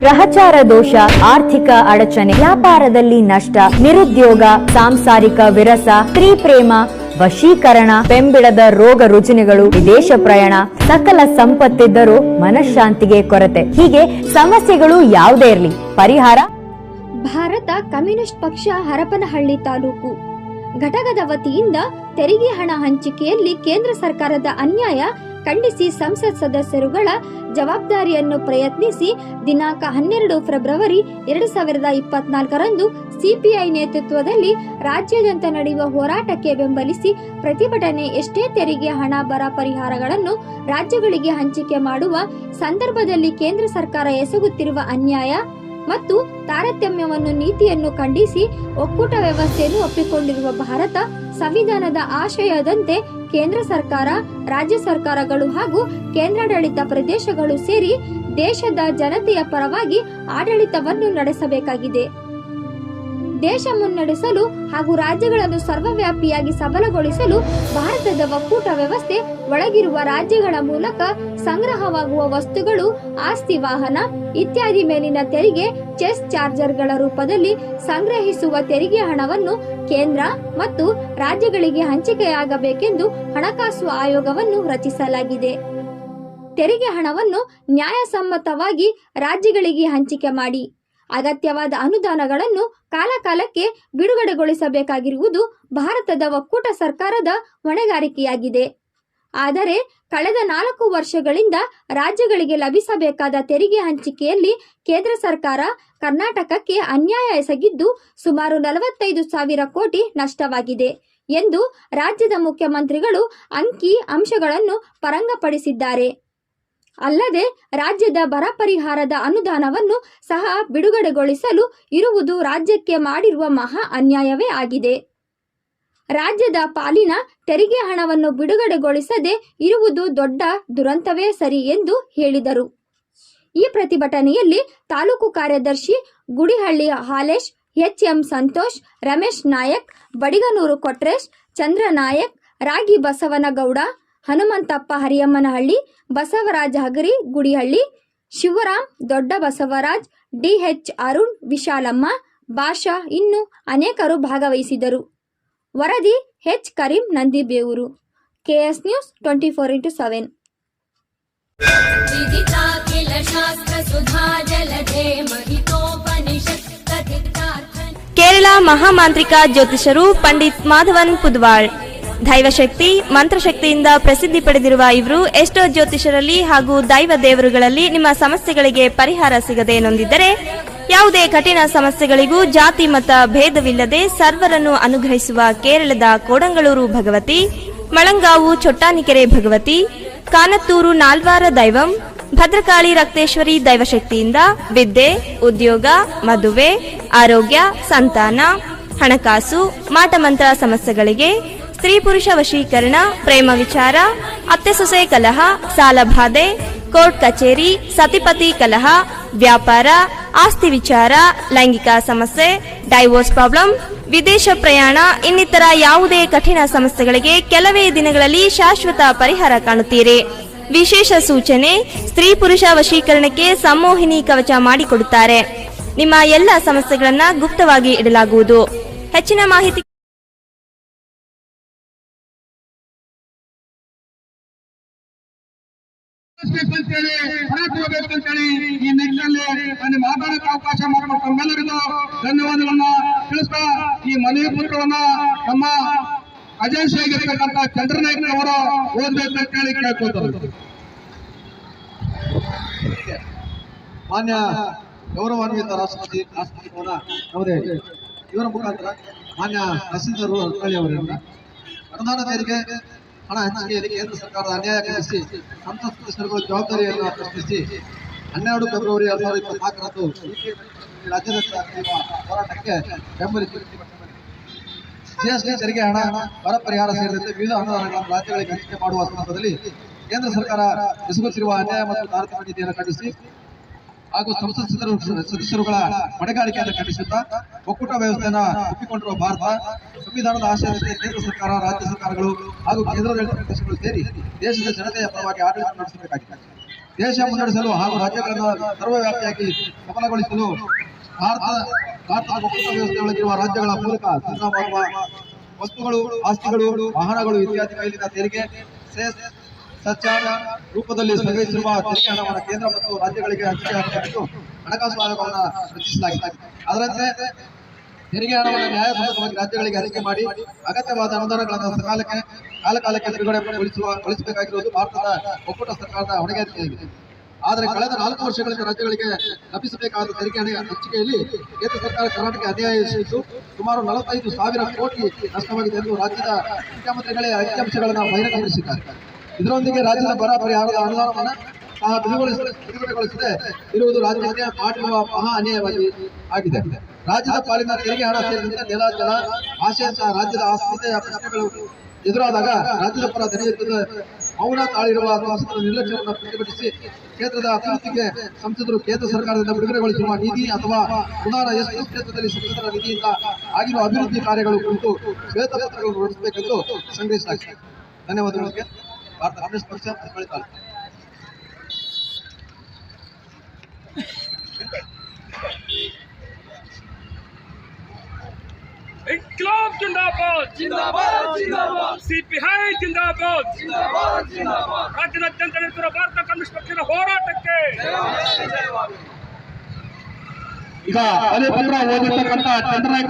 ಗ್ರಹಚಾರ ದೋಷ, ಆರ್ಥಿಕ ಅಡಚಣೆ, ವ್ಯಾಪಾರದಲ್ಲಿ ನಷ್ಟ, ನಿರುದ್ಯೋಗ, ಸಾಂಸಾರಿಕ ವಿರಸ, ಸ್ತ್ರೀ ಪ್ರೇಮ, ವಶೀಕರಣ, ಬೆಂಬಿಡದ ರೋಗ ರುಜಿನಗಳು, ವಿದೇಶ ಪ್ರಯಾಣ, ಸಕಲ ಸಂಪತ್ತಿದ್ದರೂ ಮನಃಶಾಂತಿಗೆ ಕೊರತೆ. ಹೀಗೆ ಸಮಸ್ಯೆಗಳು ಯಾವುದೇ ಇರಲಿ, ಪರಿಹಾರ ಭಾರತ ಕಮ್ಯುನಿಸ್ಟ್ ಪಕ್ಷ ಹರಪನಹಳ್ಳಿ ತಾಲೂಕು ಘಟಕದ ವತಿಯಿಂದ ತೆರಿಗೆ ಹಣ ಹಂಚಿಕೆಯಲ್ಲಿ ಕೇಂದ್ರ ಸರ್ಕಾರದ ಅನ್ಯಾಯ ಖಂಡಿಸಿ ಸಂಸತ್ ಸದಸ್ಯರುಗಳ ಜವಾಬ್ದಾರಿಯನ್ನು ಪ್ರಯತ್ನಿಸಿ ದಿನಾಂಕ 12 ಫೆಬ್ರವರಿ 2024ರಂದು ಸಿಪಿಐ ನೇತೃತ್ವದಲ್ಲಿ ರಾಜ್ಯಾದ್ಯಂತ ನಡೆಯುವ ಹೋರಾಟಕ್ಕೆ ಬೆಂಬಲಿಸಿ ಪ್ರತಿಭಟನೆ. ಎಷ್ಟೇ ತೆರಿಗೆ ಹಣ ಬರ ಪರಿಹಾರಗಳನ್ನು ರಾಜ್ಯಗಳಿಗೆ ಹಂಚಿಕೆ ಮಾಡುವ ಸಂದರ್ಭದಲ್ಲಿ ಕೇಂದ್ರ ಸರ್ಕಾರ ಎಸಗುತ್ತಿರುವ ಅನ್ಯಾಯ ಮತ್ತು ತಾರತಮ್ಯವನ್ನು ನೀತಿಯನ್ನು ಖಂಡಿಸಿ ಒಕ್ಕೂಟ ವ್ಯವಸ್ಥೆಯನ್ನು ಒಪ್ಪಿಕೊಂಡಿರುವ ಭಾರತ ಸಂವಿಧಾನದ ಆಶಯದಂತೆ ಕೇಂದ್ರ ಸರ್ಕಾರ, ರಾಜ್ಯ ಸರ್ಕಾರಗಳು ಹಾಗೂ ಕೇಂದ್ರಾಡಳಿತ ಪ್ರದೇಶಗಳು ಸೇರಿ ದೇಶದ ಜನತೆಯ ಪರವಾಗಿ ಆಡಳಿತವನ್ನು ನಡೆಸಬೇಕಾಗಿದೆ. ದೇಶ ಮುನ್ನಡೆಸಲು ಹಾಗೂ ರಾಜ್ಯಗಳನ್ನು ಸರ್ವವ್ಯಾಪಿಯಾಗಿ ಸಬಲಗೊಳಿಸಲು ಭಾರತದ ಒಕ್ಕೂಟ ವ್ಯವಸ್ಥೆ ಒಳಗಿರುವ ರಾಜ್ಯಗಳ ಮೂಲಕ ಸಂಗ್ರಹವಾಗುವ ವಸ್ತುಗಳು, ಆಸ್ತಿ, ವಾಹನ ಇತ್ಯಾದಿ ಮೇಲಿನ ತೆರಿಗೆ ಚೆಸ್ ಚಾರ್ಜರ್ಗಳ ರೂಪದಲ್ಲಿ ಸಂಗ್ರಹಿಸುವ ತೆರಿಗೆ ಹಣವನ್ನು ಕೇಂದ್ರ ಮತ್ತು ರಾಜ್ಯಗಳಿಗೆ ಹಂಚಿಕೆಯಾಗಬೇಕೆಂದು ಹಣಕಾಸು ಆಯೋಗವನ್ನು ರಚಿಸಲಾಗಿದೆ. ತೆರಿಗೆ ಹಣವನ್ನು ನ್ಯಾಯಸಮ್ಮತವಾಗಿ ರಾಜ್ಯಗಳಿಗೆ ಹಂಚಿಕೆ ಮಾಡಿ ಅಗತ್ಯವಾದ ಅನುದಾನಗಳನ್ನು ಕಾಲಕಾಲಕ್ಕೆ ಬಿಡುಗಡೆಗೊಳಿಸಬೇಕಾಗಿರುವುದು ಭಾರತದ ಒಕ್ಕೂಟ ಸರ್ಕಾರದ ಹೊಣೆಗಾರಿಕೆಯಾಗಿದೆ. ಆದರೆ ಕಳೆದ 4 ವರ್ಷಗಳಿಂದ ರಾಜ್ಯಗಳಿಗೆ ಲಭಿಸಬೇಕಾದ ತೆರಿಗೆ ಹಂಚಿಕೆಯಲ್ಲಿ ಕೇಂದ್ರ ಸರ್ಕಾರ ಕರ್ನಾಟಕಕ್ಕೆ ಅನ್ಯಾಯ ಎಸಗಿದ್ದು ಸುಮಾರು 45,000 ಕೋಟಿ ನಷ್ಟವಾಗಿದೆ ಎಂದು ರಾಜ್ಯದ ಮುಖ್ಯಮಂತ್ರಿಗಳು ಅಂಕಿ ಅಂಶಗಳನ್ನು ಪರಂಗಪಡಿಸಿದ್ದಾರೆ. ಅಲ್ಲದೆ ರಾಜ್ಯದ ಬರ ಪರಿಹಾರದ ಅನುದಾನವನ್ನು ಸಹ ಬಿಡುಗಡೆಗೊಳಿಸಲು ಇರುವುದು ರಾಜ್ಯಕ್ಕೆ ಮಾಡಿರುವ ಮಹಾ ಅನ್ಯಾಯವೇ ಆಗಿದೆ. ರಾಜ್ಯದ ಪಾಲಿನ ತೆರಿಗೆ ಹಣವನ್ನು ಬಿಡುಗಡೆಗೊಳಿಸದೆ ಇರುವುದು ದೊಡ್ಡ ದುರಂತವೇ ಸರಿ ಎಂದು ಹೇಳಿದರು. ಈ ಪ್ರತಿಭಟನೆಯಲ್ಲಿ ತಾಲೂಕು ಕಾರ್ಯದರ್ಶಿ ಗುಡಿಹಳ್ಳಿ ಹಾಲೇಶ್, ಎಚ್ಎಂ ಸಂತೋಷ್, ರಮೇಶ್ ನಾಯಕ್, ಬಡಿಗನೂರು ಕೊಟ್ರೇಶ್, ಚಂದ್ರ ನಾಯಕ್, ರಾಗಿ ಬಸವನಗೌಡ, ಹನುಮಂತಪ್ಪ ಹರಿಯಮ್ಮನಹಳ್ಳಿ, ಬಸವರಾಜ ಹಗರಿ ಗುಡಿಹಳ್ಳಿ, ಶಿವರಾಮ್ ದೊಡ್ಡ ಬಸವರಾಜ್, ಡಿಎಚ್ ಅರುಣ್, ವಿಶಾಲಮ್ಮ, ಭಾಷಾ ಇನ್ನು ಅನೇಕರು ಭಾಗವಹಿಸಿದರು. ವರದಿ H Karim Nandibevur, KS news 24x7. Kerala ಮಹಾಮಾಂತ್ರಿಕ ಜ್ಯೋತಿಷರು ಪಂಡಿತ್ ಮಾಧವನ್ ಪುದ್ವಾಳ್. ದೈವಶಕ್ತಿ, ಮಂತ್ರಶಕ್ತಿಯಿಂದ ಪ್ರಸಿದ್ಧಿ ಪಡೆದಿರುವ ಇವರು ಎಷ್ಟೋ ಜ್ಯೋತಿಷರಲ್ಲಿ ಹಾಗೂ ದೈವ ದೇವರುಗಳಲ್ಲಿ ನಿಮ್ಮ ಸಮಸ್ಯೆಗಳಿಗೆ ಪರಿಹಾರ ಸಿಗದೆ ನೊಂದಿದ್ದರೆ ಯಾವುದೇ ಕಠಿಣ ಸಮಸ್ಯೆಗಳಿಗೂ ಜಾತಿ ಮತ ಭೇದವಿಲ್ಲದೆ ಸರ್ವರನ್ನು ಅನುಗ್ರಹಿಸುವ ಕೇರಳದ ಕೋಡಂಗಳೂರು ಭಗವತಿ, ಮಳಂಗಾವು ಚೊಟ್ಟಾನಿಕೆರೆ ಭಗವತಿ, ಕಾನತ್ತೂರು ನಾಲ್ವಾರ ದೈವಂ, ಭದ್ರಕಾಳಿ ರಕ್ತೇಶ್ವರಿ ದೈವಶಕ್ತಿಯಿಂದ ವಿದ್ಯೆ, ಉದ್ಯೋಗ, ಮದುವೆ, ಆರೋಗ್ಯ, ಸಂತಾನ, ಹಣಕಾಸು, ಮಾಟಮಂತ್ರ ಸಮಸ್ಯೆಗಳಿಗೆ, ಸ್ತ್ರೀ ಪುರುಷ ವಶೀಕರಣ, ಪ್ರೇಮ ವಿಚಾರ, ಅತ್ತೆ ಸೊಸೆ ಕಲಹ, ಸಾಲಬಾಧೆ, ಕೋರ್ಟ್ ಕಚೇರಿ, ಸತಿಪತಿ ಕಲಹ, ವ್ಯಾಪಾರ, ಆಸ್ತಿ ವಿಚಾರ, ಲೈಂಗಿಕ ಸಮಸ್ಯೆ, ಡೈವೋರ್ಸ್ ಪ್ರಾಬ್ಲಮ್, ವಿದೇಶ ಪ್ರಯಾಣ ಇನ್ನಿತರ ಯಾವುದೇ ಕಠಿಣ ಸಮಸ್ಯೆಗಳಿಗೆ ಕೆಲವೇ ದಿನಗಳಲ್ಲಿ ಶಾಶ್ವತ ಪರಿಹಾರ ಕಾಣುತ್ತೀರಿ. ವಿಶೇಷ ಸೂಚನೆ: ಸ್ತ್ರೀ ಪುರುಷ ವಶೀಕರಣಕ್ಕೆ ಸಂಮೋಹಿನಿ ಕವಚ ಮಾಡಿಕೊಡುತ್ತಾರೆ. ನಿಮ್ಮ ಎಲ್ಲ ಸಮಸ್ಯೆಗಳನ್ನ ಗುಪ್ತವಾಗಿ ಇಡಲಾಗುವುದು. ಹೆಚ್ಚಿನ ಮಾಹಿತಿ ಈ ನಿಟ್ಟಿನಲ್ಲಿ ನಾನು ಮಾತಾಡಕ್ಕೆ ಅವಕಾಶ ಮಾಡಿಕೊಟ್ಟು ತಮ್ಮೆಲ್ಲರಿಗೂ ಧನ್ಯವಾದಗಳನ್ನ ತಿಳಿಸ್ತಾ ಈ ಮನವಿ ಪತ್ರವನ್ನ ನಮ್ಮ ಅಜೇಷಿಯಾಗಿರ್ತಕ್ಕಂಥ ಚಂದ್ರನಾಯ್ಕ ಅವರು ಓದಬೇಕಂತ ಹೇಳಿ ಕೇಳ್ಕೊಳ್ತಾರೆ. ಮಾನ್ಯ ಗೌರವಾನ್ವಿತ ರಾಷ್ಟ್ರಪತಿ ಅವರ ಇವರ ಮುಖಾಂತರ ಮಾನ್ಯ ತಹಸೀಲ್ದಾರ್ ಅರ್ಕಳಿ ಅವರಿಂದ ಅನುದಾನ ತೆರಿಗೆ ಹಣ ಹಂಚಿಕೆಯಲ್ಲಿ ಕೇಂದ್ರ ಸರ್ಕಾರದ ಅನ್ಯಾಯ ಖಂಡಿಸಿ ಸಂಸತ್ ಸದಸ್ಯರುಗಳ ಜವಾಬ್ದಾರಿಯನ್ನು ಪ್ರಶ್ನಿಸಿ 12 ಫೆಬ್ರವರಿ 2024ರಂದು ರಾಜ್ಯಾದ್ಯಂತ ನಡೆಯುವ ಹೋರಾಟಕ್ಕೆ ಬೆಂಬಲಿಸಿ ಜಿಎಸ್ಟಿ ತೆರಿಗೆ ಹಣ, ಬರ ಪರಿಹಾರ ಸೇರಿದಂತೆ ವಿವಿಧ ಅನುದಾನಗಳನ್ನು ರಾಜ್ಯಗಳಿಗೆ ಹಂಚಿಕೆ ಮಾಡುವ ಸಂದರ್ಭದಲ್ಲಿ ಕೇಂದ್ರ ಸರ್ಕಾರ ಎಸಗುತ್ತಿರುವ ಅನ್ಯಾಯ ಮತ್ತು ತಾರತಮ್ಯ ನೀತಿಯನ್ನು ಖಂಡಿಸಿ ಹಾಗೂ ಸಂಸತ್ ಸದಸ್ಯರುಗಳ ಹೊಣೆಗಾರಿಕೆಯನ್ನು ಖಂಡಿಸುತ್ತಾ ಒಕ್ಕೂಟ ವ್ಯವಸ್ಥೆಯನ್ನು ಒಪ್ಪಿಕೊಂಡಿರುವ ಭಾರತ ಸಂವಿಧಾನದ ಆಶಯದಂತೆ ಕೇಂದ್ರ ಸರ್ಕಾರ, ರಾಜ್ಯ ಸರ್ಕಾರಗಳು ಹಾಗೂ ಕೇಂದ್ರಾಡಳಿತ ಪ್ರದೇಶಗಳು ಸೇರಿ ದೇಶದ ಜನತೆಯ ಪರವಾಗಿ ಆಡಳಿತ ನಡೆಸಬೇಕಾಗಿದೆ. ದೇಶ ಮುನ್ನಡೆಸಲು ಹಾಗೂ ರಾಜ್ಯಗಳನ್ನು ಸರ್ವವ್ಯಾಪಿಯಾಗಿ ಸಫಲಗೊಳಿಸಲು ಭಾರತ ಒಕ್ಕೂಟ ವ್ಯವಸ್ಥೆಯೊಳಗಿರುವ ರಾಜ್ಯಗಳ ಮೂಲಕ ಸಂಗ್ರಹವಾಗುವ ವಸ್ತುಗಳು, ಆಸ್ತಿಗಳು, ವಾಹನಗಳು ಇತ್ಯಾದಿ ಮೇಲಿನ ತೆರಿಗೆ, ಸೆಸ್, ಸಚಾರ ರೂಪದಲ್ಲಿ ಸಂಗ್ರಹಿಸಿರುವ ತೆರಿಗೆ ಹಣವನ್ನು ಕೇಂದ್ರ ಮತ್ತು ರಾಜ್ಯಗಳಿಗೆ ಹಂಚಿಕೆಯಾಗಬೇಕು. ಹಣಕಾಸು ಆಯೋಗವನ್ನು ರಚಿಸಲಾಗಿದೆ. ಅದರಂತೆ ತೆರಿಗೆ ಹಣವನ್ನು ನ್ಯಾಯಸಮ್ಮತವಾಗಿ ರಾಜ್ಯಗಳಿಗೆ ಹಂಚಿಕೆ ಮಾಡಿ ಅಗತ್ಯವಾದ ಅನುದಾನಗಳನ್ನು ಕಾಲಕಾಲಕ್ಕೆ ಬಿಡುಗಡೆಗೊಳಿಸಬೇಕಾಗಿರುವುದು ಭಾರತದ ಒಕ್ಕೂಟ ಸರ್ಕಾರದ ಹೊಣೆಗಾರಿಕೆಯಾಗಿದೆ. ಆದರೆ ಕಳೆದ 4 ವರ್ಷಗಳಿಂದ ರಾಜ್ಯಗಳಿಗೆ ಲಭಿಸಬೇಕಾದ ತೆರಿಗೆ ಹಂಚಿಕೆಯಲ್ಲಿ ಕೇಂದ್ರ ಸರ್ಕಾರ ಕರ್ನಾಟಕ ಅನ್ಯಾಯ ಎಸಗಿದ್ದು ಸುಮಾರು 45,000 ಕೋಟಿ ನಷ್ಟವಾಗಿದೆ ಎಂದು ರಾಜ್ಯದ ಮುಖ್ಯಮಂತ್ರಿಗಳೇ ಅಂಕಿಅಂಶಗಳನ್ನು ಬಹಿರಂಗಪಡಿಸಿದ್ದಾರೆ. ಇದರೊಂದಿಗೆ ರಾಜ್ಯದ ಬರ ಪರಿಹಾರದ ಅನುದಾನವನ್ನು ಸಹ ಬಿಡುಗಡೆಗೊಳಿಸದೆ ಇರುವುದು ರಾಜ್ಯಕ್ಕೆ ಮಾಡಿರುವ ಮಹಾ ಅನ್ಯಾಯವಾಗಿ ಆಗಿದೆ. ರಾಜ್ಯದ ಪಾಲಿನ ತೆರಿಗೆ ಹಣ ಸೇರಿದಂತೆ ನೆಲ, ಜಲ, ಆಶಯ ರಾಜ್ಯದ ಅಸ್ಮಿತೆಯ ಪ್ರಶ್ನೆಗಳು ಎದುರಾದಾಗ ರಾಜ್ಯದ ಪರ ದನಿಯಿರುತ್ತದೆ. ಮೌನ ತಾಳಿರುವ ಸಂಸದರ ನಿರ್ಲಕ್ಷ್ಯವನ್ನು ಪ್ರತಿಭಟಿಸಿ ಕ್ಷೇತ್ರದ ಅಭಿವೃದ್ಧಿಗೆ ಸಂಸದರು ಕೇಂದ್ರ ಸರ್ಕಾರದಿಂದ ಬಿಡುಗಡೆಗೊಳಿಸಿರುವ ನಿಧಿ ಅಥವಾ ಅನುದಾನ ಎಷ್ಟು ಕ್ಷೇತ್ರದಲ್ಲಿ ಸಂಸದರ ನಿಧಿಯಿಂದ ಆಗಿರುವ ಅಭಿವೃದ್ಧಿ ಕಾರ್ಯಗಳು ಕುರಿತು ಶ್ವೇತಪತ್ರಗಳನ್ನು ಹೊರಡಿಸಬೇಕೆಂದು ಸಂಗ್ರಹಿಸಲಾಗಿದೆ. ಧನ್ಯವಾದಗಳಿಗೆ. ಭಾರತ ಕಮ್ಯುನಿಸ್ಟ್ ಪಕ್ಷ इंकलाब जिंदाबाद जिंदाबाद जिंदाबाद ಸಿಪಿಐ जिंदाबाद जिंदाबाद जिंदाबाद ರಾಜ್ಯಾದ್ಯಂತ ನಡೆಯುತ್ತಿರುವ ಭಾರತ ಕಮ್ಯುನಿಸ್ಟ್ ಪಕ್ಷದ ಹೋರಾಟಕ್ಕೆ ಈಗ ಅಧಿಪತ್ರ ಓದಿರ್ತಕ್ಕಂಥ ಚಂದ್ರನಾಯ್ಕ